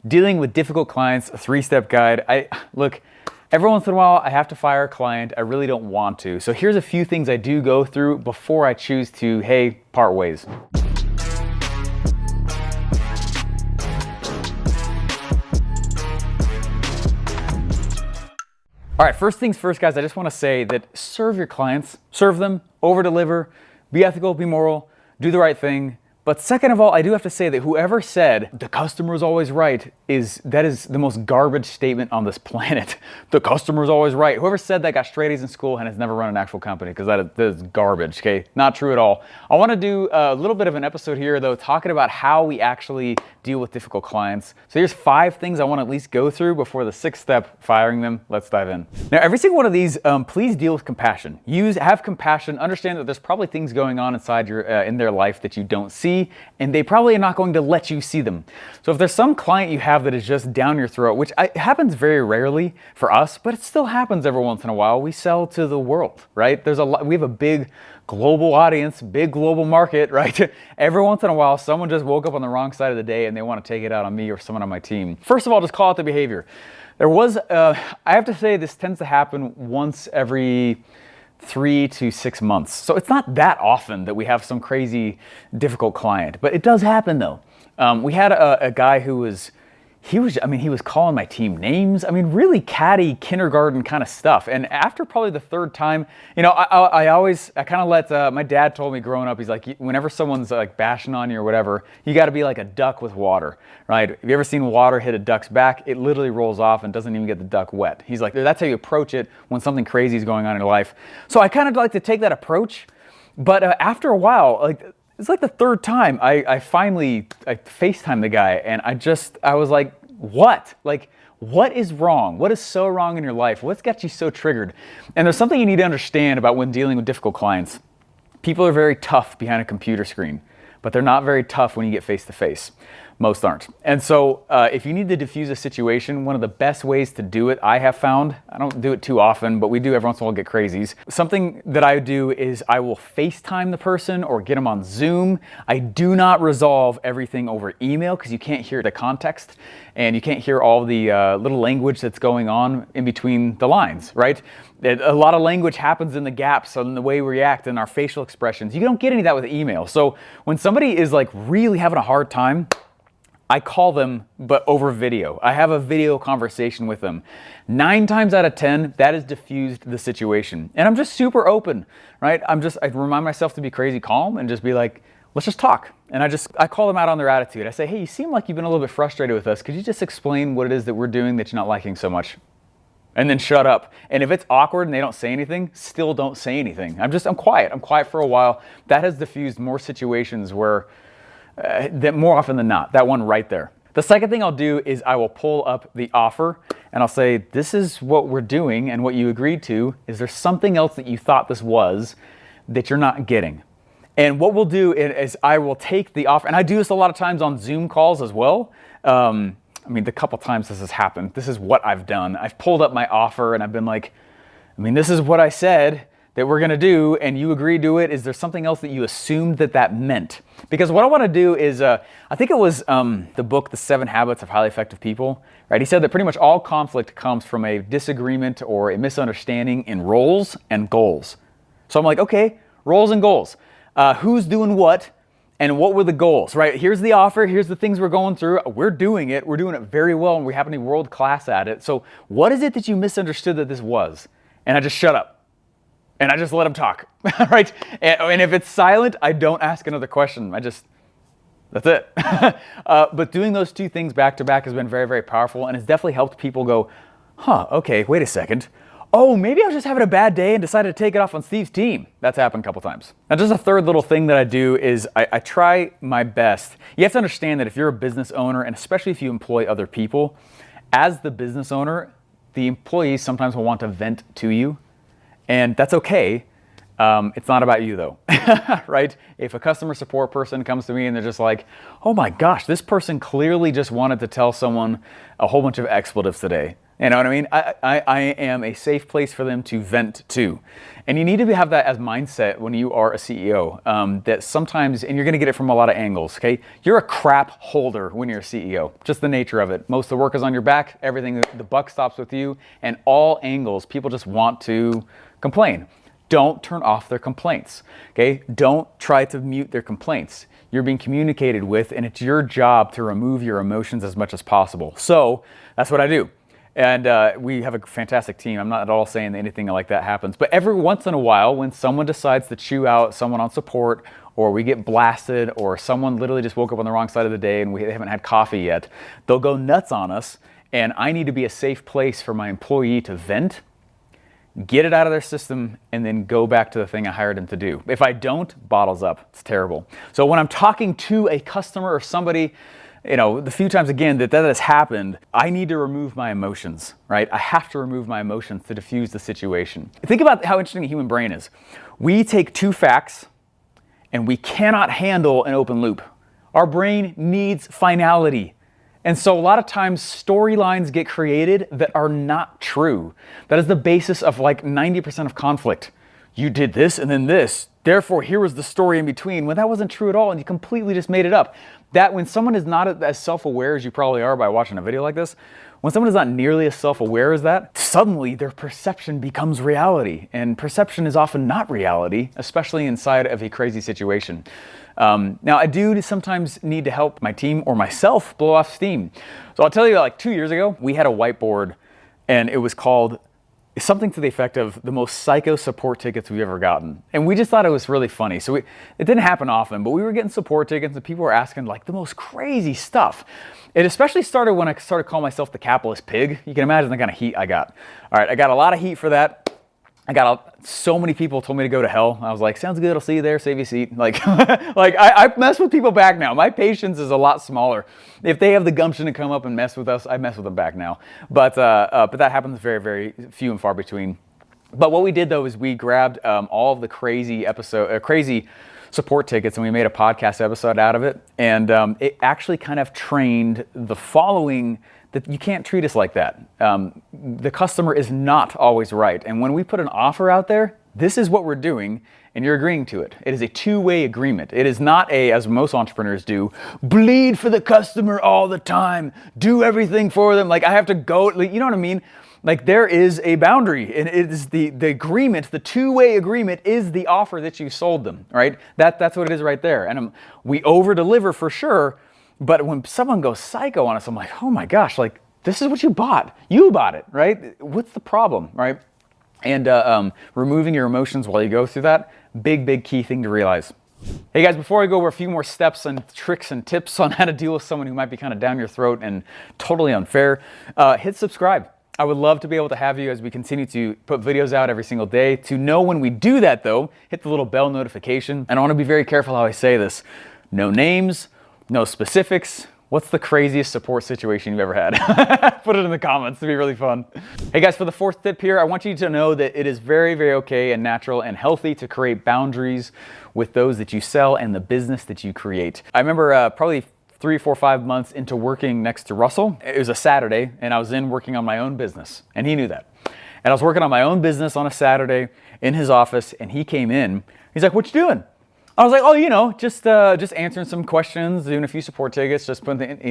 Dealing with difficult clients, a 3-step guide. Look, every once in a while I have to fire a client. I really don't want to. So here's a few things I do go through before I choose to, hey, part ways. All right, first things first, guys, I just want to say that serve your clients, serve them, over-deliver, be ethical, be moral, do the right thing. But second of all, I do have to say that whoever said the customer is always right that is the most garbage statement on this planet. The customer is always right. Whoever said that got straight A's in school and has never run an actual company, because that is garbage, okay? Not true at all. I want to do a little bit of an episode here, though, talking about how we actually deal with difficult clients. So here's 5 things I want to at least go through before the 6th step, firing them. Let's dive in. Now, every single one of these, please deal with compassion. Have compassion. Understand that there's probably things going on inside in their life that you don't see, and they probably are not going to let you see them. So if there's some client you have that is just down your throat, which happens very rarely for us, but it still happens every once in a while. We sell to the world, right? We have a big global audience, big global market, right? Every once in a while, someone just woke up on the wrong side of the day and they want to take it out on me or someone on my team. First of all, just call out the behavior. I have to say this tends to happen once every 3 to 6 months. So it's not that often that we have some crazy difficult client, but it does happen though. We had a guy who was calling my team names. Really catty kindergarten kind of stuff. And after probably the 3rd time, I kind of let, my dad told me growing up, he's like, whenever someone's like bashing on you or whatever, you got to be like a duck with water, right? Have you ever seen water hit a duck's back? It literally rolls off and doesn't even get the duck wet. He's like, that's how you approach it when something crazy is going on in your life. So I kind of like to take that approach. But after a while, it's like the 3rd time I finally FaceTimed the guy, and I was like, what? What is wrong? What is so wrong in your life? What's got you so triggered? And there's something you need to understand about when dealing with difficult clients. People are very tough behind a computer screen, but they're not very tough when you get face to face. Most aren't. And so if you need to diffuse a situation, one of the best ways to do it, I have found, I don't do it too often, but we do every once in a while get crazies. Something that I do is I will FaceTime the person or get them on Zoom. I do not resolve everything over email because you can't hear the context and you can't hear all the little language that's going on in between the lines, right? A lot of language happens in the gaps on the way we react and our facial expressions. You don't get any of that with email. So when somebody is like really having a hard time, I call them, but over video. I have a video conversation with them. 9 times out of 10, that has diffused the situation. And I'm just super open, right? I remind myself to be crazy calm and just be like, let's just talk. And I call them out on their attitude. I say, hey, you seem like you've been a little bit frustrated with us. Could you just explain what it is that we're doing that you're not liking so much? And then shut up. And if it's awkward and they don't say anything, still don't say anything. I'm quiet. I'm quiet for a while. That has diffused more situations where that more often than not, that one right there. The second thing I'll do is I will pull up the offer and I'll say, this is what we're doing and what you agreed to. Is there something else that you thought this was that you're not getting? And what we'll do is I will take the offer, and I do this a lot of times on Zoom calls as well. The couple times this has happened, this is what I've done. I've pulled up my offer and I've been like, this is what I said that we're gonna do and you agreed to it. Is there something else that you assumed that meant? Because what I wanna do is, I think it was the book, The 7 Habits of Highly Effective People, right? He said that pretty much all conflict comes from a disagreement or a misunderstanding in roles and goals. So I'm like, okay, roles and goals. Who's doing what and what were the goals, right? Here's the offer, here's the things we're going through. We're doing it very well and we happen to be world class at it. So what is it that you misunderstood that this was? And I just shut up. And I just let them talk, right? And if it's silent, I don't ask another question. That's it. But doing those 2 things back to back has been very, very powerful. And it's definitely helped people go, okay, wait a second. Oh, maybe I was just having a bad day and decided to take it off on Steve's team. That's happened a couple times. Now, just a third little thing that I do is I try my best. You have to understand that if you're a business owner, and especially if you employ other people, as the business owner, the employees sometimes will want to vent to you. And that's okay. It's not about you though, right? If a customer support person comes to me and they're just like, oh my gosh, this person clearly just wanted to tell someone a whole bunch of expletives today. You know what I mean? I am a safe place for them to vent to. And you need to have that as mindset when you are a CEO, that sometimes, and you're gonna get it from a lot of angles, okay? You're a crap holder when you're a CEO, just the nature of it. Most of the work is on your back, everything, the buck stops with you, and all angles, people just want to complain. Don't turn off their complaints, okay? Don't try to mute their complaints. You're being communicated with, and it's your job to remove your emotions as much as possible. So that's what I do. And we have a fantastic team. I'm not at all saying that anything like that happens. But every once in a while, when someone decides to chew out someone on support, or we get blasted, or someone literally just woke up on the wrong side of the day and we haven't had coffee yet, they'll go nuts on us. And I need to be a safe place for my employee to vent, get it out of their system, and then go back to the thing I hired them to do. If I don't, bottles up. It's terrible. So when I'm talking to a customer or somebody, the few times again that has happened, I need to remove my emotions, right? I have to remove my emotions to diffuse the situation. Think about how interesting the human brain is. We take two facts and we cannot handle an open loop. Our brain needs finality. And so a lot of times storylines get created that are not true. That is the basis of like 90% of conflict. You did this and then this, therefore here was the story in between, when that wasn't true at all and you completely just made it up. That when someone is not as self-aware as you probably are by watching a video like this, when someone is not nearly as self-aware as that, suddenly their perception becomes reality. And perception is often not reality, especially inside of a crazy situation. Now I do sometimes need to help my team or myself blow off steam. So I'll tell you, like 2 years ago, we had a whiteboard and it was called something to the effect of the most psycho support tickets we've ever gotten. And we just thought it was really funny. So it didn't happen often, but we were getting support tickets and people were asking like the most crazy stuff. It especially started when I started calling myself the capitalist pig. You can imagine the kind of heat I got. All right, I got a lot of heat for that. So many people told me to go to hell. I was like, sounds good, I'll see you there, save you a seat. Like, I mess with people back now. My patience is a lot smaller. If they have the gumption to come up and mess with us, I mess with them back now. But that happens very, very few and far between. But what we did though is we grabbed all of the crazy support tickets and we made a podcast episode out of it. And it actually kind of trained the following that you can't treat us like that. The customer is not always right. And when we put an offer out there, this is what we're doing and you're agreeing to it. It is a two-way agreement. It is not as most entrepreneurs do, bleed for the customer all the time, do everything for them. Like I have to go, you know what I mean? Like there is a boundary and it is the agreement, the two-way agreement is the offer that you sold them, right? That's what it is right there. And we over-deliver for sure. But when someone goes psycho on us, I'm like, oh my gosh, like this is what you bought. You bought it, right? What's the problem, right? And removing your emotions while you go through that, big key thing to realize. Hey guys, before I go over a few more steps and tricks and tips on how to deal with someone who might be kind of down your throat and totally unfair, hit subscribe. I would love to be able to have you as we continue to put videos out every single day. To know when we do that though, hit the little bell notification. And I want to be very careful how I say this. No names, no specifics. What's the craziest support situation you've ever had? Put it in the comments, it'd be really fun. Hey guys, for the fourth tip here, I want you to know that it is very, very okay and natural and healthy to create boundaries with those that you sell and the business that you create. I remember probably 3, 4, 5 months into working next to Russell. It was a Saturday and I was working on my own business and he knew that. And I was working on my own business on a Saturday in his office and he came in. He's like, what you doing? I was like, oh, just answering some questions, doing a few support tickets, just putting,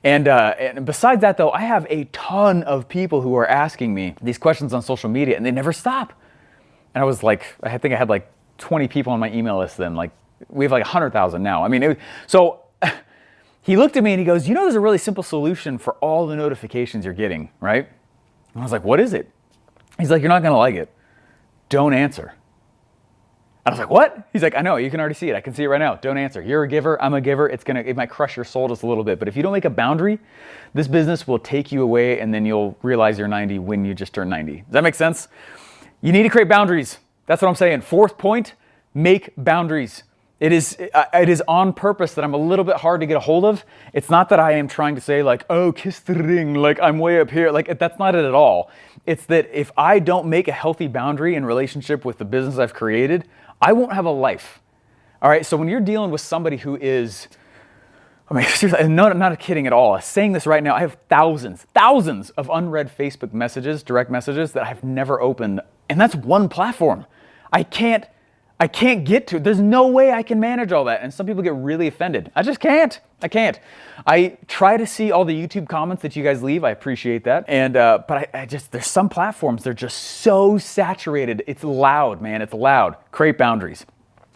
And besides that, though, I have a ton of people who are asking me these questions on social media, and they never stop. And I was like, I think I had like 20 people on my email list then. Like, we have like 100,000 now. I mean, so he looked at me and he goes, there's a really simple solution for all the notifications you're getting, right? And I was like, what is it? He's like, you're not going to like it. Don't answer. I was like, what? He's like, I know, you can already see it. I can see it right now. Don't answer. You're a giver, I'm a giver. It might crush your soul just a little bit. But if you don't make a boundary, this business will take you away and then you'll realize you're 90 when you just turned 90. Does that make sense? You need to create boundaries. That's what I'm saying. Fourth point, make boundaries. It is on purpose that I'm a little bit hard to get a hold of. It's not that I am trying to say like, oh, kiss the ring, like I'm way up here. Like that's not it at all. It's that if I don't make a healthy boundary in relationship with the business I've created, I won't have a life. All right, so when you're dealing with somebody who is, I mean, seriously, no, I'm not kidding at all. I'm saying this right now. I have thousands of unread Facebook messages, direct messages that I've never opened. And that's one platform. I can't get to it. There's no way I can manage all that. And some people get really offended. I just can't. I can't. I try to see all the YouTube comments that you guys leave. I appreciate that. And, but I just, there's some platforms, they're just so saturated. It's loud, man. It's loud. Create boundaries.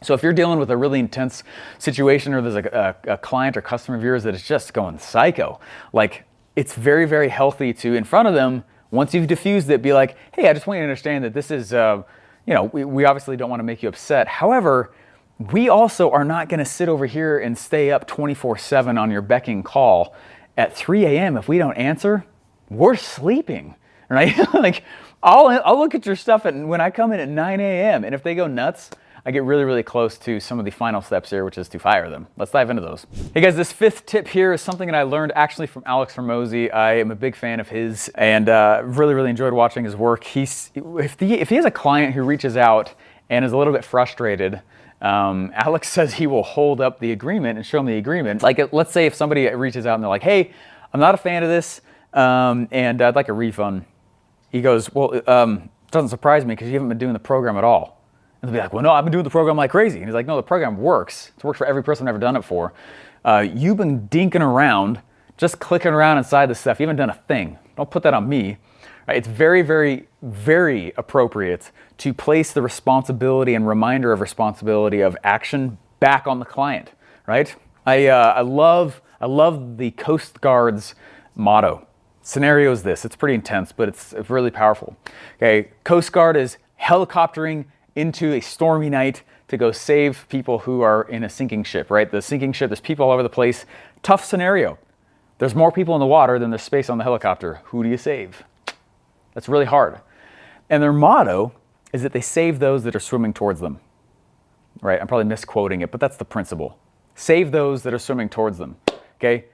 So if you're dealing with a really intense situation, or there's a client or customer of yours that is just going psycho, like, it's very, very healthy to, in front of them, once you've diffused it, be like, hey, I just want you to understand that this is, we obviously don't want to make you upset. However, we also are not going to sit over here and stay up 24/7 on your becking call at 3 a.m. If we don't answer, we're sleeping, right? Like, I'll look at your stuff when I come in at 9 a.m. and if they go nuts, I get really, really close to some of the final steps here, which is to fire them. Let's dive into those. Hey guys, this fifth tip here is something that I learned actually from Alex Hormozi. I am a big fan of his and really, really enjoyed watching his work. If he has a client who reaches out and is a little bit frustrated, Alex says he will hold up the agreement and show him the agreement. Like, let's say if somebody reaches out and they're like, hey, I'm not a fan of this and I'd like a refund. He goes, well, it doesn't surprise me because you haven't been doing the program at all. And they'll be like, well, no, I've been doing the program like crazy. And he's like, no, the program works. It's worked for every person I've ever done it for. You've been dinking around, just clicking around inside the stuff. You haven't done a thing. Don't put that on me. Right? It's very, very, very appropriate to place the responsibility and reminder of responsibility of action back on the client, right? I love the Coast Guard's motto. Scenario is this. It's pretty intense, but it's really powerful. Okay, Coast Guard is helicoptering into a stormy night to go save people who are in a sinking ship, right? The sinking ship, there's people all over the place. Tough scenario. There's more people in the water than there's space on the helicopter. Who do you save? That's really hard. And their motto is that they save those that are swimming towards them, right? I'm probably misquoting it, but that's the principle. Save those that are swimming towards them, okay?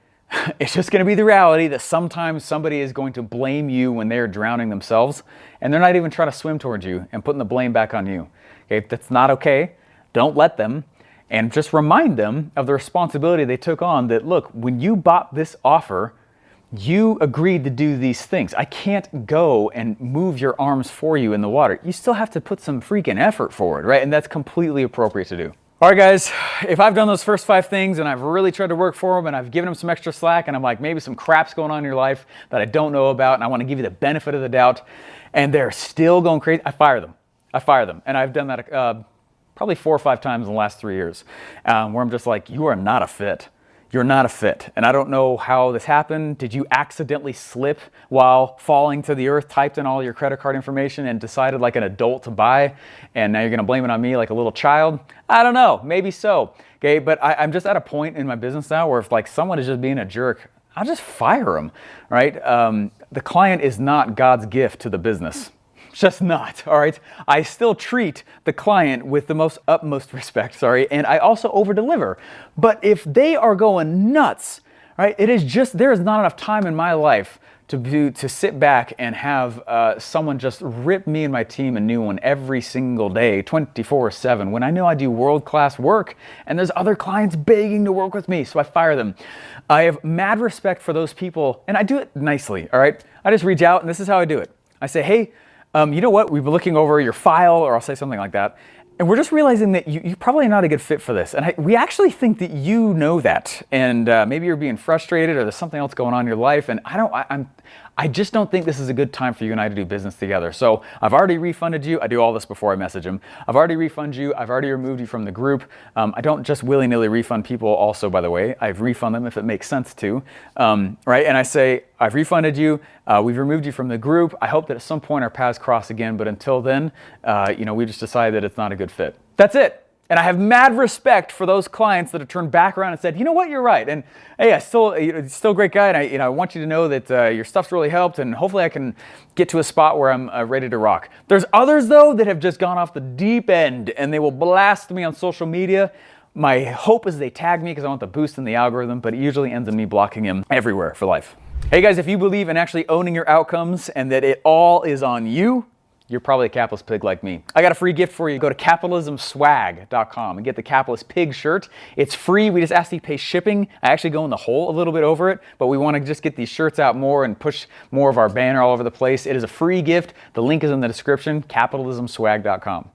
It's just going to be the reality that sometimes somebody is going to blame you when they're drowning themselves, and they're not even trying to swim towards you and putting the blame back on you. Okay, that's not okay. Don't let them, and just remind them of the responsibility they took on. That, look, when you bought this offer, you agreed to do these things. I can't go and move your arms for you in the water. You still have to put some freaking effort forward, right? And that's completely appropriate to do. All right, guys, if I've done those first 5 things and I've really tried to work for them and I've given them some extra slack and I'm like, maybe some crap's going on in your life that I don't know about and I want to give you the benefit of the doubt, and they're still going crazy, I fire them. And I've done that probably 4 or 5 times in the last 3 years where I'm just like, you are not a fit. You're not a fit. And I don't know how this happened. Did you accidentally slip while falling to the earth, typed in all your credit card information and decided like an adult to buy, and now you're gonna blame it on me like a little child? I don't know, maybe so. Okay, but I'm just at a point in my business now where if like someone is just being a jerk, I'll just fire them, right? The client is not God's gift to the business. Just not, all right? I still treat the client with the utmost respect, and I also over-deliver. But if they are going nuts, right, there is not enough time in my life to sit back and have someone just rip me and my team a new one every single day, 24/7, when I know I do world-class work and there's other clients begging to work with me, so I fire them. I have mad respect for those people, and I do it nicely, all right? I just reach out, and this is how I do it. I say, hey, you know what? We've been looking over your file, or I'll say something like that, and we're just realizing that you're probably not a good fit for this. And we actually think that you know that, and maybe you're being frustrated, or there's something else going on in your life, and I just don't think this is a good time for you and I to do business together. So I've already refunded you. I do all this before I message them. I've already refunded you. I've already removed you from the group. I don't just willy-nilly refund people also, by the way. I refund them if it makes sense to, right? And I say, I've refunded you. We've removed you from the group. I hope that at some point our paths cross again, but until then, we just decided that it's not a good fit. That's it. And I have mad respect for those clients that have turned back around and said, you know what, you're right. And hey, still a great guy. And I want you to know that your stuff's really helped. And hopefully I can get to a spot where I'm ready to rock. There's others though that have just gone off the deep end and they will blast me on social media. My hope is they tag me because I want the boost in the algorithm, but it usually ends in me blocking him everywhere for life. Hey guys, if you believe in actually owning your outcomes and that it all is on you, you're probably a capitalist pig like me. I got a free gift for you. Go to capitalismswag.com and get the Capitalist Pig shirt. It's free. We just ask you to pay shipping. I actually go in the hole a little bit over it, but we want to just get these shirts out more and push more of our banner all over the place. It is a free gift. The link is in the description, capitalismswag.com.